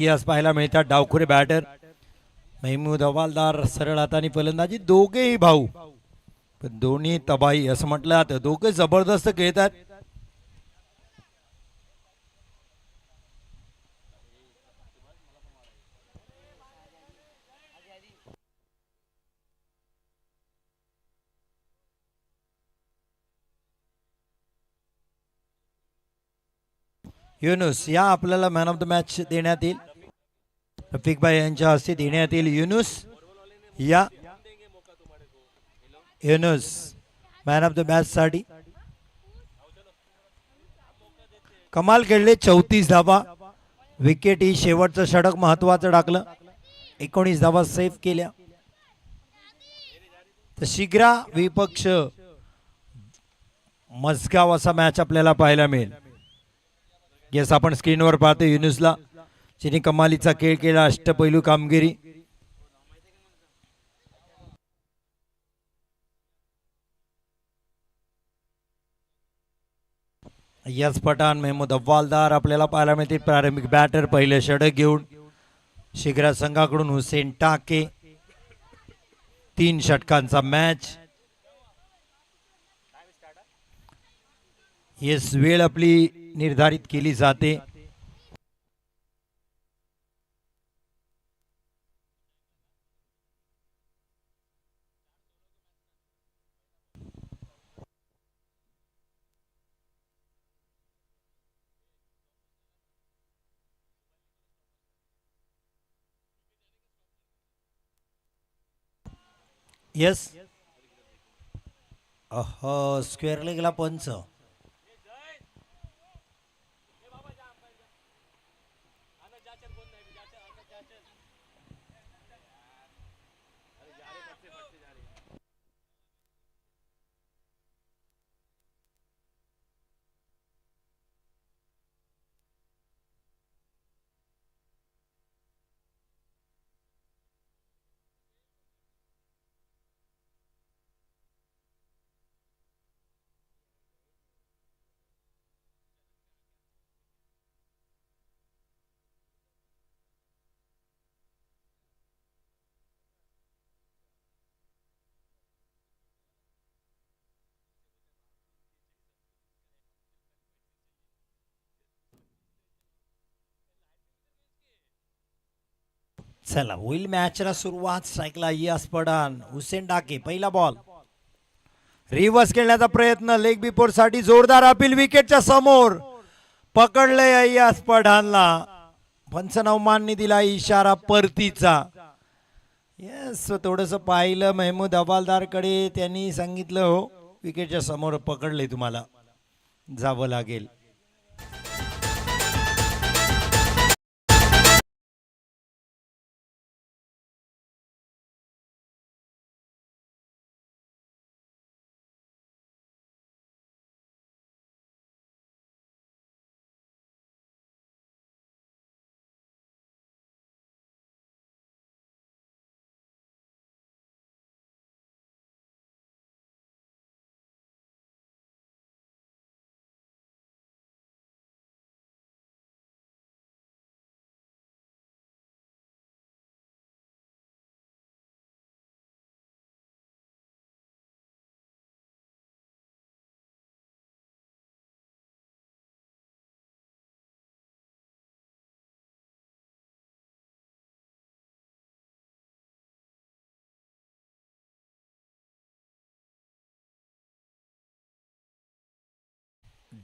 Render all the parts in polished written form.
Yes पाहायला मिळतात डावखुरे batter Mahmood हवालदार सरळ हाताने फलंदाजी दोघेही भाऊ पण दोन्ही तबाई असं म्हटलं जातं दोघे जबरदस्त खेळतात. युनुस या आपल्याला मॅन ऑफ द मॅच देण्यात येईल. रफिक भाई यांच्या हस्ते देण्यात येईल. युनुस या Yunus man of the match साठी कमाल खेळले. 34 धावा. विकेट ही शेवटचं षटक महत्वाचं टाकलं. 19 धावा सेव्ह केल्या. तर शिग्रा विपक्ष मस्गाव असा मॅच आपल्याला पाहायला मिळेल. येस आपण स्क्रीनवर पाहतो युनुसला जिने कमालीचा खेळ केला. अष्टपैलू कामगिरी. यस पठाण महमूद अव्वालदार आपल्याला पाहायला मिळते. प्रारंभिक बॅटर पहिले षटक घेऊन शिग्रा संघाकडून हुसेन टाके. 3 षटकांचा मॅच. येस वेळ आपली निर्धारित केली जाते. यस स्क्वेअर लेगला पंच. चला होईल मॅचला सुरुवात. स्ट्राईकला यस पठाण. हुसेन टाके पहिला बॉल. रिव्हर्स खेळण्याचा प्रयत्न. लेग बिफोर साठी जोरदार अपील. विकेटच्या समोर पकडले यस पठाणला. पंचनामांनी दिला इशारा परतीचा. येस थोडस पाहिलं महमूद हवालदारकडे. त्यांनी सांगितलं हो विकेटच्या समोर पकडले तुम्हाला जावं लागेल.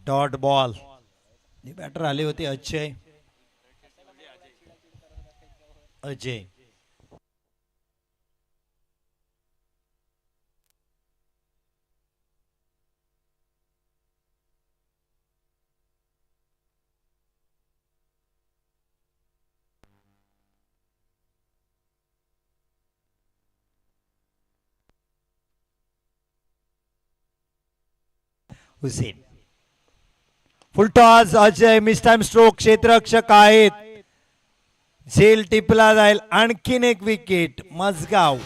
Dot ball. बॅटर आले होते Ajay. Ajay Hussain. Full toss. Ajay miss time stroke. क्षेत्ररक्षक आहेत. झेल टिपला जाईल. आणखीन एक विकेट मसगाव.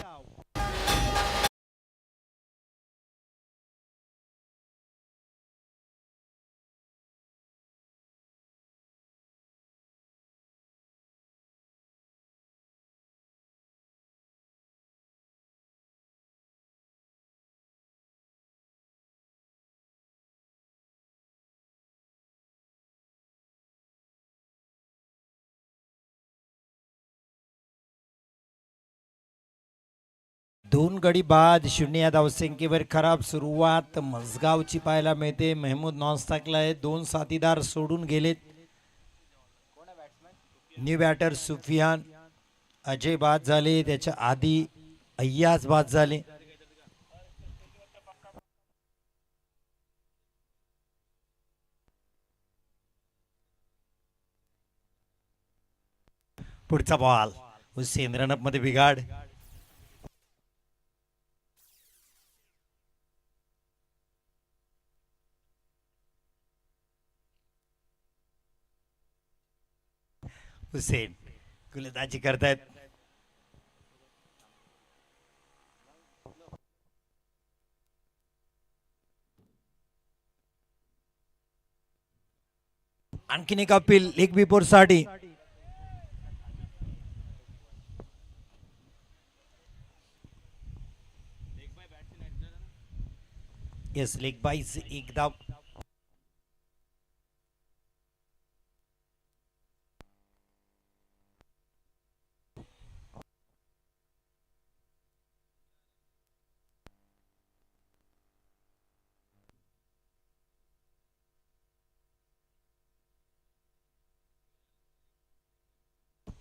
दोन गडी बाद 0 या धावसंख्येवर खराब सुरुवात मसगावची पाहायला मिळते. महमूद नॉनस्टॉकला आहे, दोन साथीदार सोडून गेलेत. न्यू बॅटर सुफियान, अजय बाद झाले, त्याच्या आधी अय्याज बाद झाले. पुढचा बॉल हुसेन रनअप मध्ये बिघाड. हुसेन गोलंदाजी करतायत. आणखीन एक अपील लेग बिफोर साठी. येस, लेग बाईज एक धाव.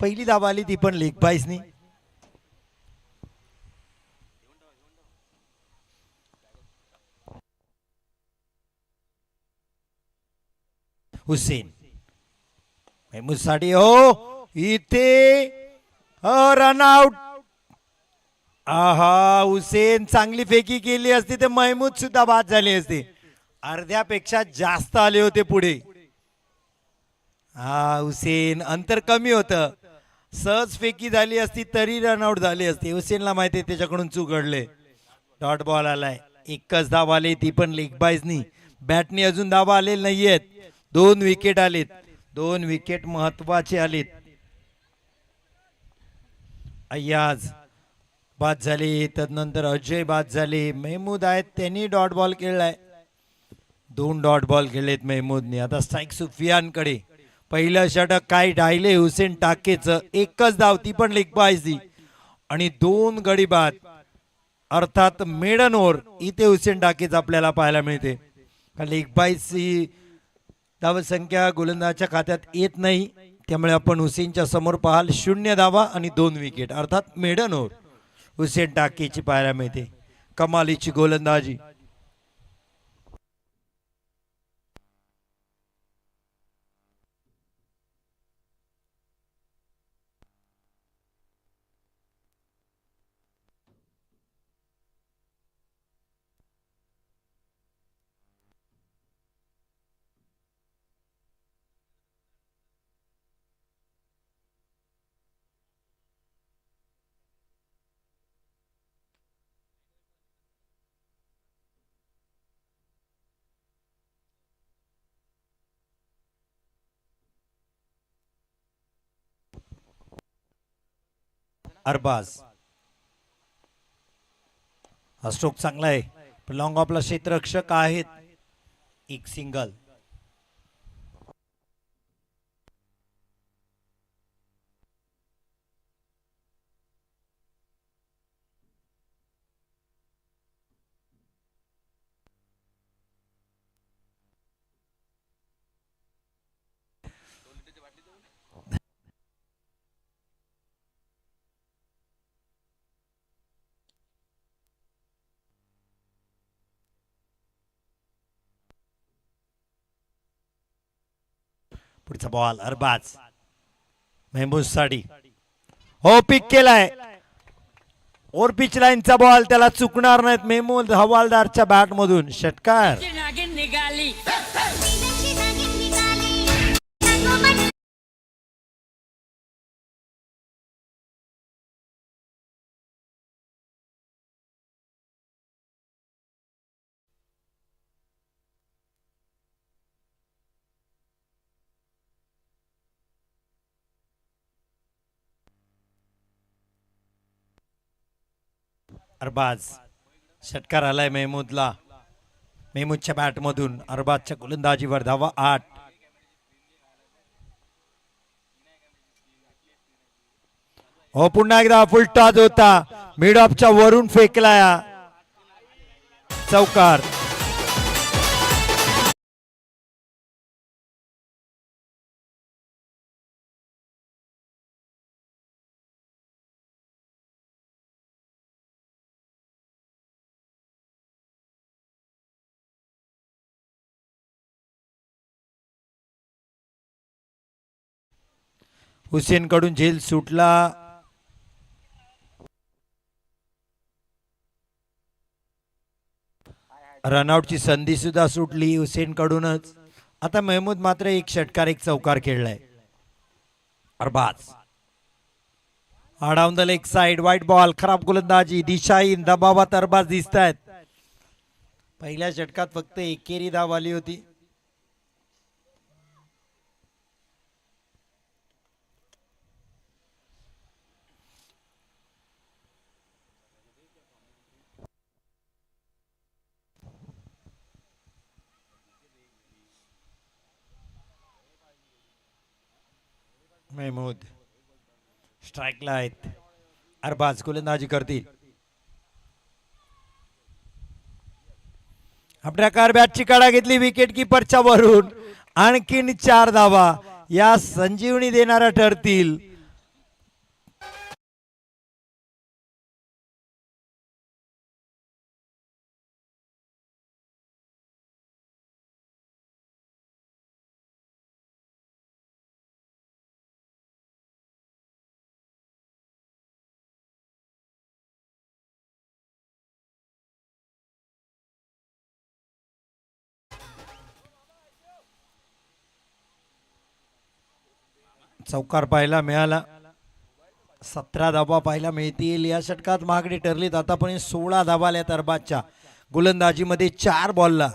पहिली धाव आली ती पण लेग बाईजनी. हुसेन महमूद साठी हो इथे रनआउट. आहा, हुसेन चांगली फेकी केली असती तर महमूद सुद्धा बाद झाली असती. अर्ध्यापेक्षा जास्त आले होते पुढे. हा, हुसेन अंतर कमी होतं, सहज फेकी झाली असती तरी रनआउट झाली असती. हुसेनला माहिती आहे त्याच्याकडून चूक घडले. डॉट बॉल आलाय, एकच धाव आली ती पण लेग बाईजनी. बॅटनी अजून धावा आलेले नाहीयेत. 2 विकेट आलेत, 2 विकेट महत्वाचे आलेत. अय्याज बाद झाले, तदनंतर अजय बाद झाले. महमूद आहेत, त्यांनी डॉट बॉल खेळलाय. 2 डॉट बॉल खेळलेत महमूदने. आता स्ट्राईक सुफियानकडे. पहिलं षटक काय डायले हुसेन टाकेचं, एकच धाव ती पण लेग बाईजनी आणि 2 गडी बाद, अर्थात मेडन ओव्हर इथे हुसेन टाकेच आपल्याला पाहायला मिळते. लेग बाईजची धावसंख्या गोलंदाजाच्या खात्यात येत नाही, त्यामुळे आपण हुसेनच्या समोर पाहाल 0 धावा आणि 2 विकेट, अर्थात मेडन ओव्हर हुसेन टाकेची पाहायला मिळते. कमालीची गोलंदाजी. अरबाज, हा स्ट्रोक चांगला आहे पण लॉंग ऑफला क्षेत्ररक्षक आहेत. एक सिंगल. पुढचा बॉल अरबाज, महमूद साठी हो पिक केलाय. और पिच लाईनचा बॉल, त्याला चुकणार नाहीत महमूद हवालदारच्या बॅट मधून. षटकार. अरबाज, षटकार आलाय महमूदला. महमूदच्या बॅट मधून अरबाजच्या गोलंदाजीवर धावा 8. हो पुन्हा एकदा फुल टॉस होता. मिड ऑफच्या वरून फेकला चौकार. हुसेन कडून झेल सुटला. रनआउटची संधी सुद्धा सुटली हुसेन कडूनच. आता महमूद मात्र एक षटकार एक चौकार खेळलाय. Arbaz down the leg side, wide ball, खराब गोलंदाजी, दिशाहीन दबावात अरबाज दिसत आहेत. पहिल्या षटकात फक्त एकेरी धाव आली होती. महमूद स्ट्राईकला आहेत. अरबाज गोलंदाजी करतील. आपल्या बॅटची काढा घेतली विकेट किपरच्या वरून. आणखीन 4 धावा या संजीवनी देणाऱ्या ठरतील. चौकार पाहायला मिळाला. 17 धावा पाहायला मिळतील. या षटकात मागणी ठरलीत. आतापर्यंत 16 धावा आल्यात अरबाजच्या गोलंदाजीमध्ये. 4 बॉलला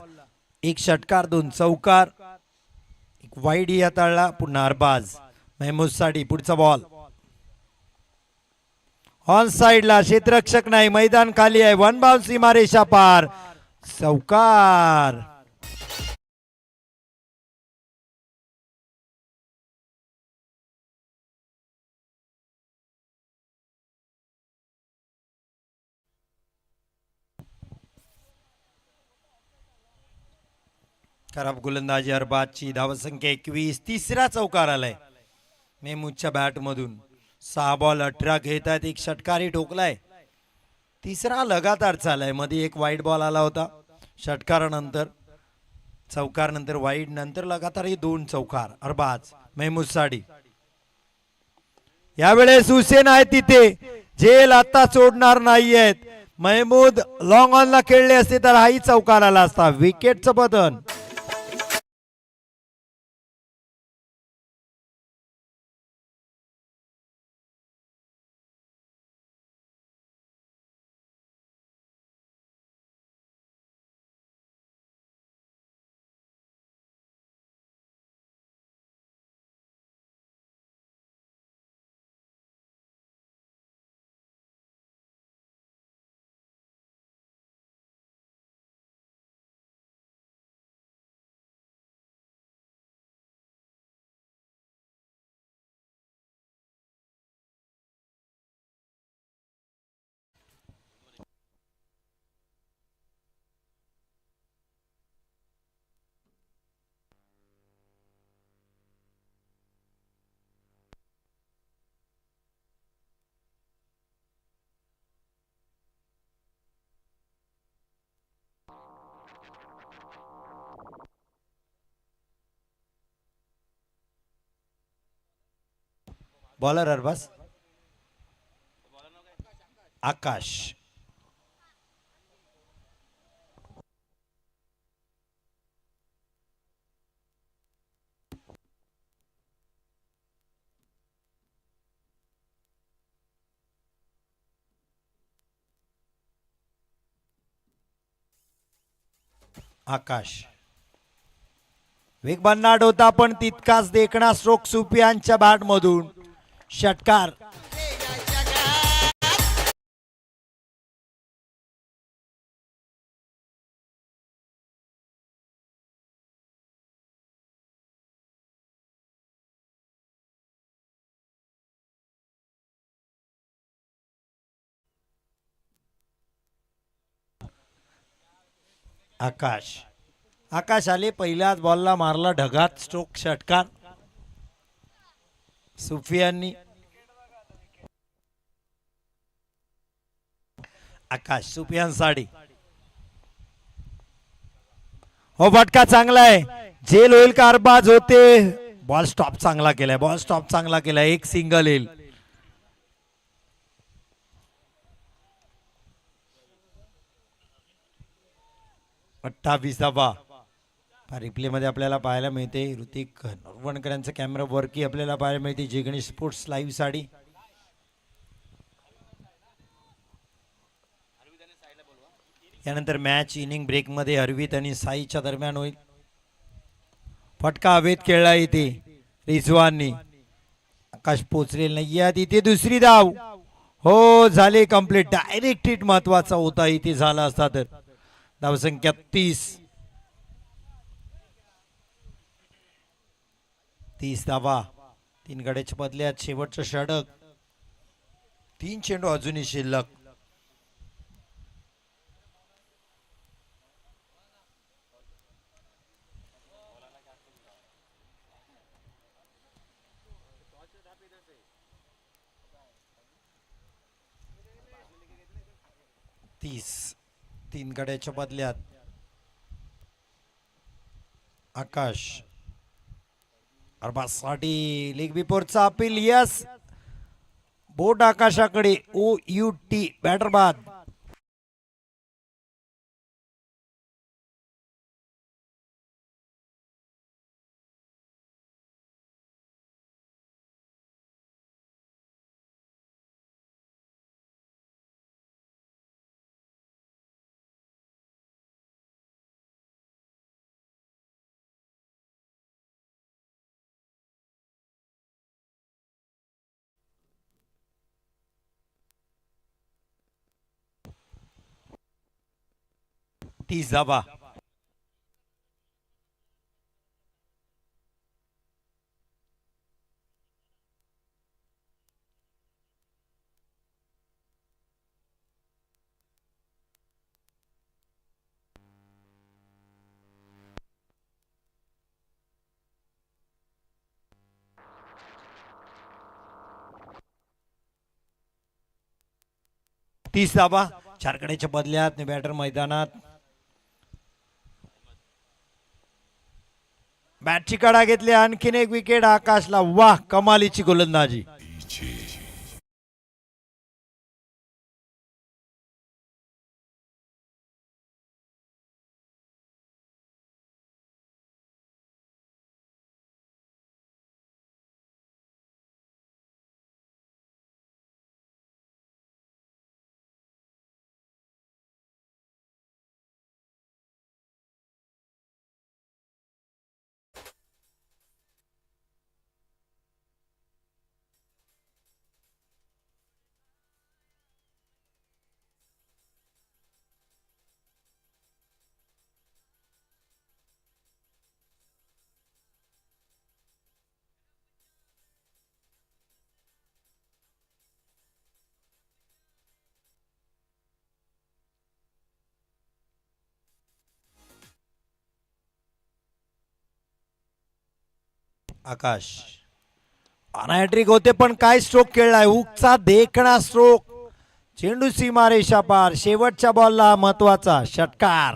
1 षटकार 2 चौकार, 1 वाईड हाताळला. पुन्हा अरबाज महमूद साठी पुढचा बॉल ऑन साइडला. क्षेत्ररक्षक नाही, मैदान खाली आहे. 1 बाउन्स सीमारेषा पार, चौकार. खराब गोलंदाजी अरबाजची. धावसंख्या 21. तिसरा चौकार आलाय महमूदच्या बॅट मधून. 6 बॉल 18 घेत आहेत. 1 षटकारही ठोकलाय. तिसरा लगातार चालाय. मध्ये 1 वाईड बॉल आला होता षटकारानंतर. चौकार नंतर वाईड नंतर लगातार 2 चौकार अरबाज महमूद साठी. यावेळेस हुसेन आहे तिथे. झेल आता सोडणार नाहीयेत. महमूद लॉंग ऑन ला खेळले असते तर हाही चौकार आला असता. विकेटचं पतन. बॉलर अरबाज आकाश. आकाश वेगवान नाड होता पण तितकाच देखणा स्ट्रोक सुपियांच्या बॅट मधून. षटकार. आकाश. आकाश आले पहिल्याच बॉलला मारला ढगात स्ट्रोक षटकार. सुफियांनी आकाश सुफियान साडी. हो फटका चांगला आहे. जेल होईल का अरबाज होते. बॉल स्टॉप चांगला केलाय. बॉल स्टॉप चांगला केलाय. एक सिंगल येईल. अठ्ठावीस धावा. रिप्ले मध्ये आपल्याला पाहायला मिळते ऋतिक नरवणकर यांचा कॅमेरा वरकी आपल्याला पाहायला मिळते जे गणेश स्पोर्ट्स लाईव्ह साडी. यानंतर मॅच इनिंग ब्रेक मध्ये हरवीत आणि साईच्या दरम्यान होईल. फटका हवेत खेळला इथे रिझवाननी. आकाश पोचलेला नाही यात. इथे दुसरी धाव. हो झाले कंप्लीट. डायरेक्ट हिट महत्वाचा होता इथे झाला असता तर. धावसंख्या 30 धावा. 3 गड्याच्या बदल्यात शेवटचं षटक. 3 चेंडू अजूनही शिल्लक. तीन गड्याच्या बदल्यात आकाश. अरबाजसाठी लेग बिफोरचा अपील. यस बोट आकाशाकडे. OUT बॅटर बाद. तीस धावा. तीस धावा. 4 गड्याच्या बदल्यात बॅटर मैदानात. बॅटची कडा घेतली. आणखीन एक विकेट आकाशला. वाह कमालीची गोलंदाजी. आकाश हॅट्रिक होते पण काय स्ट्रोक खेळलाय. हुकचा देखणा स्ट्रोक. चेंडू सीमा रेषा पार. शेवटच्या बॉलला महत्वाचा षटकार.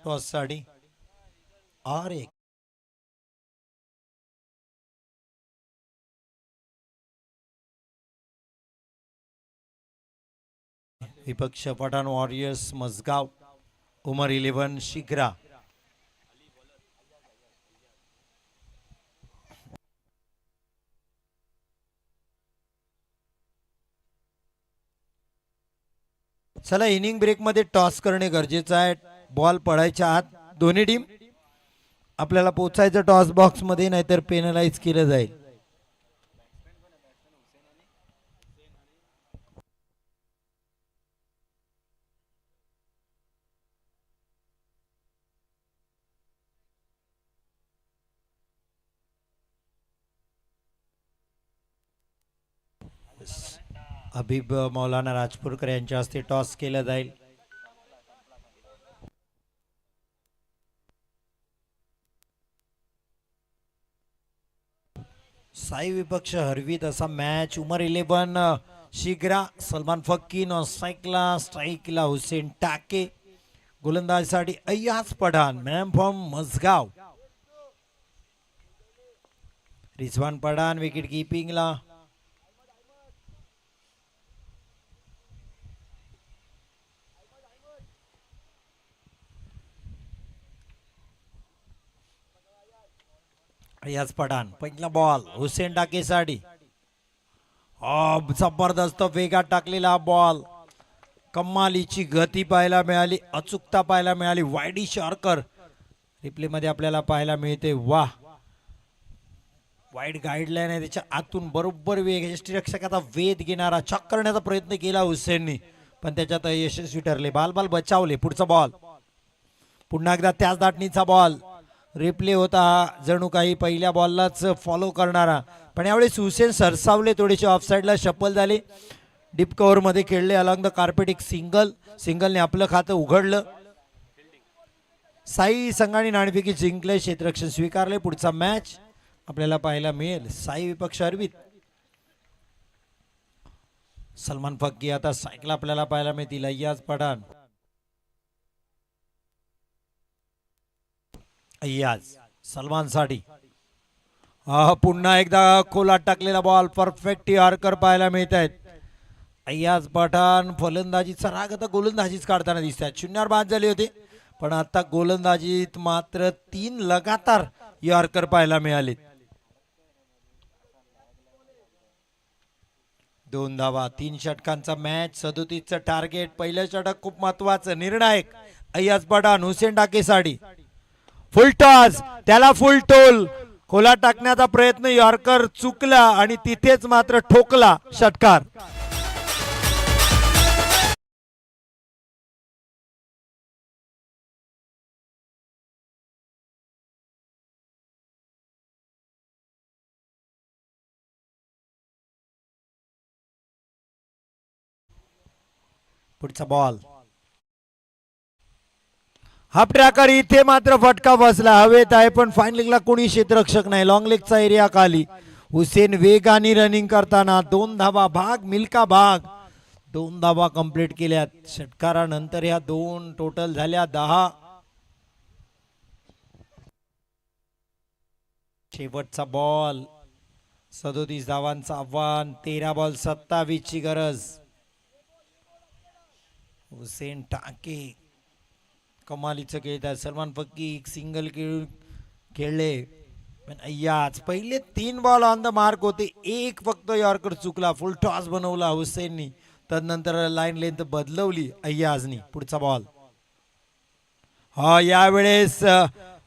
टॉस साठी और एक विपक्ष पठाण वॉरियर्स मसगाव उमर 11 शिग्रा. चला इनिंग ब्रेक मध्ये टॉस करणे गरजेचं आहे. बॉल पडायच्या आत दोन्ही टीम आपल्याला पोचायचं टॉस बॉक्स मध्ये, नाहीतर पेनलाइज केलं जाईल. हबीब मौलाना राजपूरकर यांच्या हस्ते टॉस केलं जाईल. साई विपक्ष हरवीत असा मॅच. उमर 11 शिग्रा सलमान फक्की नो स्ट्राईकला हुसेन टाके. गोलंदाजीसाठी Ayyaz Pathan man from Mazgaon. Rizwan Pathan wicket किपिंगला. अय्याज पठाण पहिला बॉल हुसेन टाकेसाठी. जबरदस्त वेगात टाकलेला बॉल. कमालीची गती पाहायला मिळाली, अचूकता पाहायला मिळाली. वाईडी शॉर्कर रिप्ले मध्ये आपल्याला पाहायला मिळते. वाह, वाईड गाईडलाईन आहे त्याच्या आतून बरोबर वेग यष्टीरक्षकाचा वेध घेणारा चक करण्याचा प्रयत्न केला हुसेननी, पण त्याच्यात यशस्वी ठरले. बाल बचावले. पुढचा बॉल पुन्हा एकदा त्याच दाटणीचा बॉल. रिप्ले होता जणू काही पहिल्या बॉललाच फॉलो करणारा, पण यावेळेस हुसेन सरसावले, थोडेसे ऑफसाईडला शफल झाले. डीप कव्हर मध्ये खेळले. अलॉंग द कार्पेट एक सिंगलने आपलं खातं उघडलं. साई संघाने नाणेफेकी जिंकले, क्षेत्ररक्षण स्वीकारले. पुढचा मॅच आपल्याला पाहायला मिळेल. साई विपक्ष हरवीत. सलमान फक्की आता सायकल आपल्याला पाहायला मिळतील. अय्याज पठाण. अय्याज सलमान साठी पुन्हा एकदा खोलात टाकलेला बॉल. परफेक्ट यॉर्कर पाहायला मिळत आहेत. अय्याज पठाण फलंदाजीचा राग आता गोलंदाजीच काढताना दिसतात. शून्यावर बाद झाले होते, पण आता गोलंदाजीत मात्र 3 लगातार यॉर्कर पाहायला मिळाले. 2 धावा 3 षटकांचा मॅच. 37चं टार्गेट. पहिलं षटक खूप महत्वाचं, निर्णायक. अय्याज पठाण हुसेन टाकेसाठी फुल टॉस, त्याला फुल टोल. खोला टाकण्याचा प्रयत्न, यॉर्कर चुकला आणि तिथेच मात्र ठोकला षटकार. पुढचा बॉल हाफ ट्रॅकर. इथे मात्र फटका बसला. हवेत आहे पण फाईन लेगला कोणी क्षेत्ररक्षक नाही. लॉंग लेगचा एरिया खाली. हुसेन वेगाने रनिंग करताना 2 धावा. भाग मिल्का भाग 2 धावा कंप्लीट केल्यात. षटकारानंतर ह्या 2 टोटल झाल्या 10. शेवटचा बॉल. 37 धावांचं आव्हान. 13 बॉल 27 ची गरज. हुसेन टाके कमालीचं खेळतात. सलमान फक्की एक सिंगल खेळले, पण अय्याज पहिले 3 बॉल ऑन द मार्क होते. एक फक्त यॉर्कर चुकला. फुल टॉस बनवला हुसेननी. तदनंतर लाईन लेंथ बदलवली अय्याजनी. पुढचा बॉल यावेळेस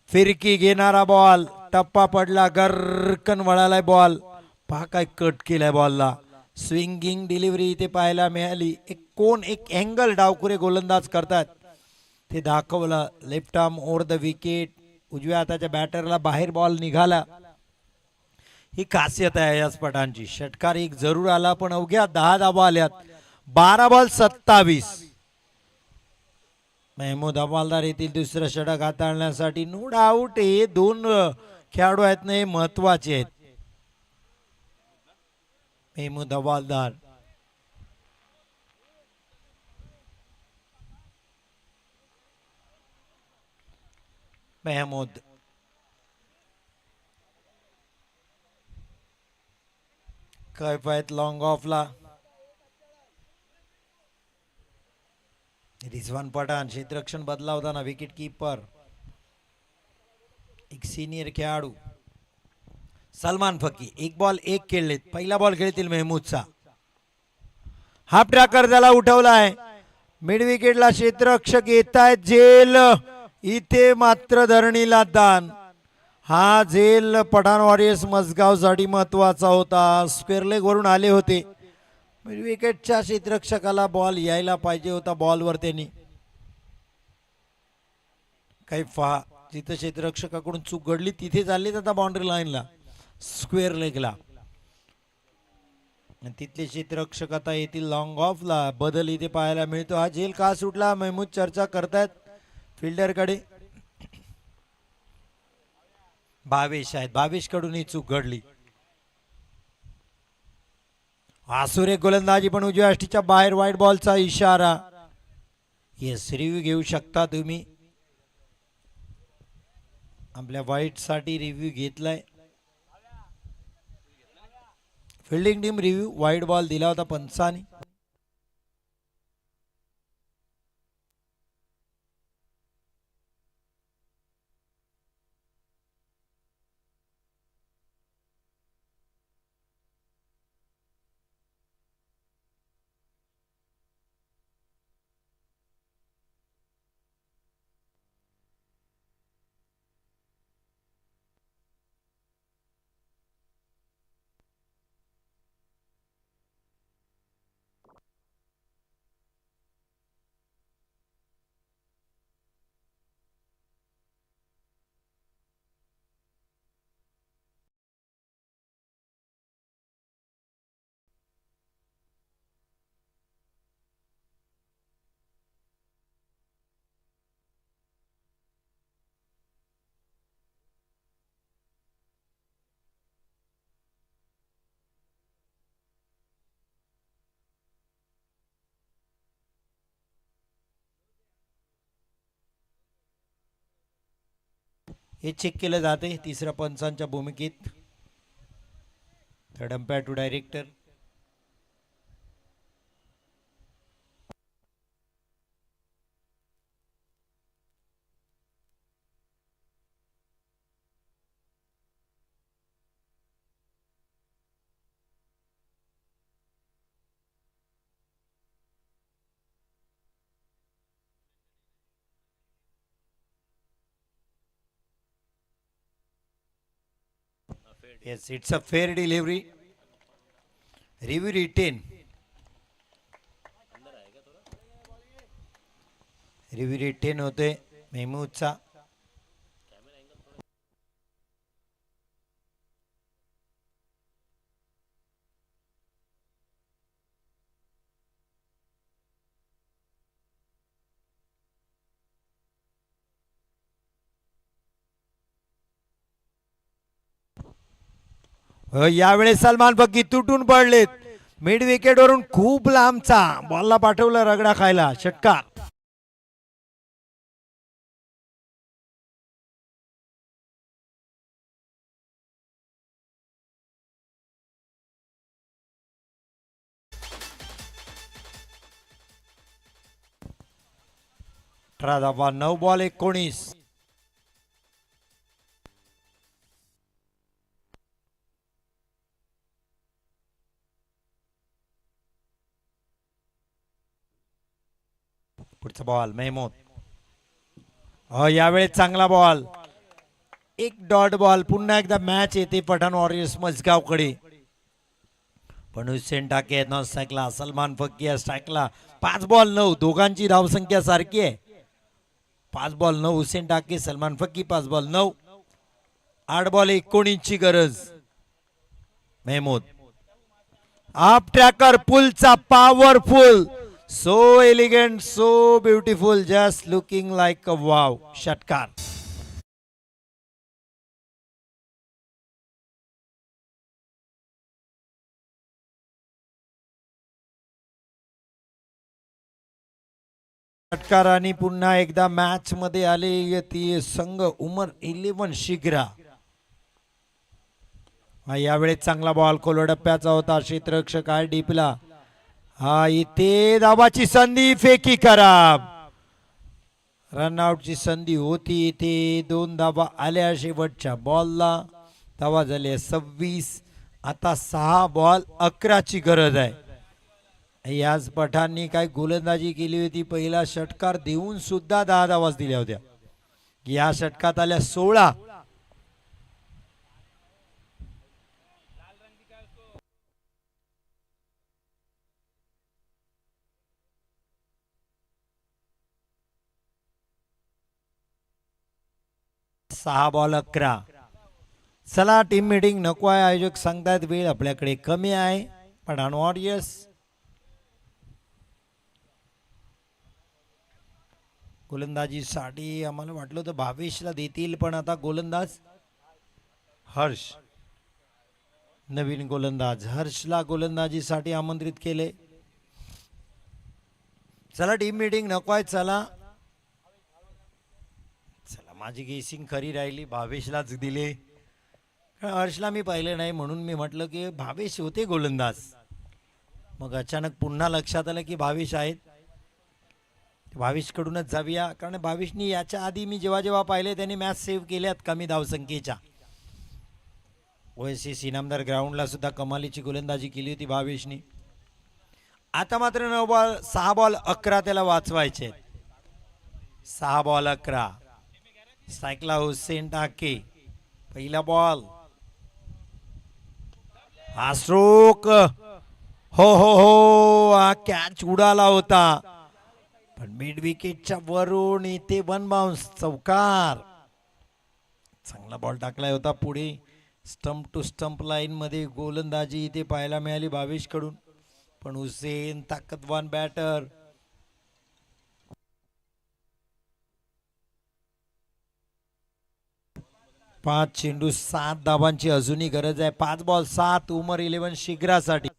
फिरकी घेणारा बॉल. टप्पा पडला, गरकन वळालाय बॉल. पहा काय कट केलाय बॉलला. स्विंगिंग डिलिव्हरी इथे पाहायला मिळाली. एक कोण एक अँगल डावखुरे गोलंदाज करतात ते दाखवलं. Left arm over the wicket. उजव्या हाताच्या बॅटरला बाहेर बॉल निघाला. ही खासियत आहे अय्याज पठाणची. षटकार एक जरूर आला, पण अवघ्या 10 धावा आल्यात. 12 बॉल 27. महमूद हवालदार येथील दुसरं षटक हाताळण्यासाठी. नो डाऊट हे 2 खेळाडू आहेत ना, हे महत्वाचे आहेत. महमूद हवालदार मेहमूद. कैफ आहेत लॉंग ऑफला. रिझवान पठाण क्षेत्ररक्षण बदलावताना विकेट कीपर एक सिनियर खेळाडू. सलमान फकी एक बॉल एक खेळलेत. पहिला बॉल खेळतील मेहमूदचा. हाफ ट्रॅकर त्याला उठवलाय. मिड विकेटला क्षेत्ररक्षक येत आहेत. झेल इथे मात्र धरणीला दान. हा झेल पठाण वॉरियर्स मसगाव साठी महत्वाचा होता. स्क्वेअर लेग वरून आले होते. मिड विकेटच्या क्षेत्ररक्षकाला बॉल यायला पाहिजे होता. बॉलवर त्यांनी काही जिथं क्षेत्ररक्षकाकडून चूक घडली तिथे चालली आता बाउंड्री लाईनला स्क्वेअर लेगला. तिथले क्षेत्ररक्षक आता येथील लॉंग ऑफला. बदल इथे पाहायला मिळतो. हा झेल का सुटला महमूद चर्चा करतायत फिल्डरकडे. भावेश आहेत. भावेश कडून ही चूक घडली. आसुरे गोलंदाजी पण उजव्या अष्टीच्या बाहेर. वाईट बॉलचा इशारा. येस रिव्ह्यू घेऊ शकता तुम्ही. आपल्या वाईट साठी रिव्ह्यू घेतलाय. Fielding team review. वाईट बॉल दिला होता पंचाने. हे चेक केलं जाते तिसऱ्या पंचांच्या भूमिकेत. Third umpire to director. Yes, it's a fair delivery. Review retain. Review retain होते मेहमूदचा. यावेळेस सलमान फकी तुटून पडलेत. मिड विकेट वरून खूप लांबचा बॉलला पाठवलं रगडा खायला. षटकार. धावा 9 बॉल 19. पुढचा बॉल मेहमूद. यावेळेस चांगला बॉल. एक डॉट बॉल. पुन्हा एकदा मॅच येते पठाण वॉरियर्स मसगावकडे. पण हुसेन टाके नॉन स्ट्राईकला. सलमान फकी स्ट्राईकला. 5 बॉल 9. दोघांची धावसंख्या सारखी आहे. 5 बॉल 9 हुसेन टाके सलमान फकी. 5 बॉल 9. 8 बॉल 19 ची गरज. मेहमूद. आप ट्रॅकर पुलचा powerful. So elegant, so beautiful, just looking like a wow. षटकार. षटकार आणि पुन्हा एकदा मॅच मध्ये आले ती संघ उमर 11 शिग्रा. यावेळेस चांगला बॉल कोलडप्प्याचा होता. क्षेत्ररक्षक आहे डीपला. हा इथे धावाची संधी, फेकी खराब. रनआउटची संधी होती इथे. 2 धावा आल्या शेवटच्या बॉलला. धावा झाल्या 26. आता 6 बॉल 11 ची गरज आहे. याच पठाणनी काय गोलंदाजी केली होती. पहिला षटकार देऊन सुद्धा 10 धावाच दिल्या होत्या. या षटकात आल्या 16. सहा बॉल 11. चला टीम मीटिंग नको आहे. आयोजक सांगतायत वेळ आपल्याकडे कमी आहे. पठाण वॉरियर्स गोलंदाजीसाठी आम्हाला वाटलं होतं भावेशला देतील, पण आता गोलंदाज हर्ष, नवीन गोलंदाज हर्षला गोलंदाजीसाठी आमंत्रित केले. चला टीम मीटिंग नको आहे. चला चला माझी गेसिंग खरी राहिली. भावेशलाच दिले. हर्षला मी पाहिलं नाही म्हणून मी म्हटलं की भावेश होते गोलंदाज. मग अचानक पुन्हा लक्षात आलं की भावेश आहेत. भावेशकडूनच जाऊया, कारण भावेशनी याच्या आधी मी जेव्हा जेव्हा पाहिले त्यांनी मॅच सेव्ह केल्यात कमी धावसंख्येच्या. ओएसएस इनामदार ग्राउंडला सुद्धा कमालीची गोलंदाजी केली होती भावेशनी. आता मात्र 6 बॉल 11 त्याला वाचवायचे. 6 बॉल 11. स्ट्राईकला हुसेन टाके. पहिला बॉल. हा स्ट्रोक. हो हो हो, हा कॅच उडाला होता, पण मिड विकेटच्या वरून इथे 1 बाउन्स, चौकार. चांगला बॉल टाकलाय होता पुढे. स्टंप टू स्टंप लाईन मध्ये गोलंदाजी इथे पाहायला मिळाली भावेश कडून, पण हुसेन ताकदवान बॅटर. पाच चेंडू 7 धावांची अजूनही गरज आहे. 5 बॉल 7 उमर 11 शिग्रासाठी.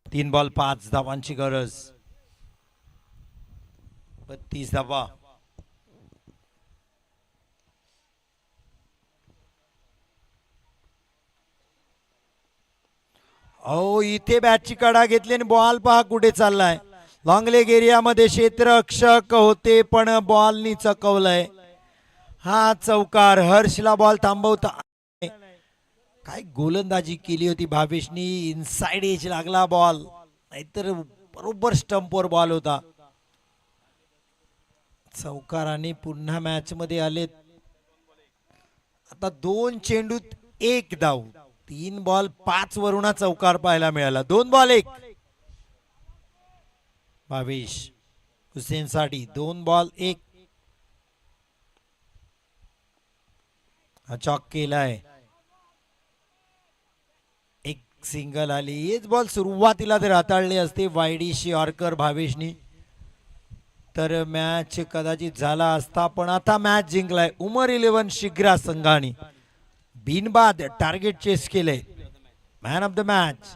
तीन बॉल 5 धावांची गरज. 32 धावा. अहो इथे बॅटची कडा घेतली आणि बॉल पहा कुठे चाललाय. लॉंग लेग एरियामध्ये क्षेत्ररक्षक होते पण बॉलनी चकवलंय. हा चौकार. हर्षला बॉल थांबवता. काय गोलंदाजी केली होती भावेशनी. इनसाइड एज लागला बॉल, नाहीतर बरोबर स्टंपवर बॉल होता. चौकार आणि पुन्हा मॅच मध्ये आलेत. आता 2 चेंडूत 1 धाव. 3 बॉल 5 वरून चौकार पाहायला मिळाला. 2 बॉल 1. भावेश हुसेन साठी 2 बॉल 1. हा चॉक केलाय. एक सिंगल आली. हेच बॉल सुरुवातीला जर हाताळले असते वाईडीशी यॉर्कर भावेशनी तर मॅच कदाचित झाला असता. पण आता मॅच जिंकलाय उमर 11 शिग्रा संघाने. बिनबाद टार्गेट चेस केले. Man of the match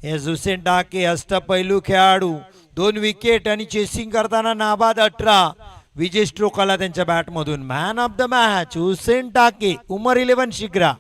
S Hussain टाके अष्टपैलू खेळाडू, 2 विकेट आणि चेसिंग करताना नाबाद 18. विजय स्ट्रोक आला त्यांच्या बॅटमधून. Man of the match Hussain Take, Umar 11 शिग्रा.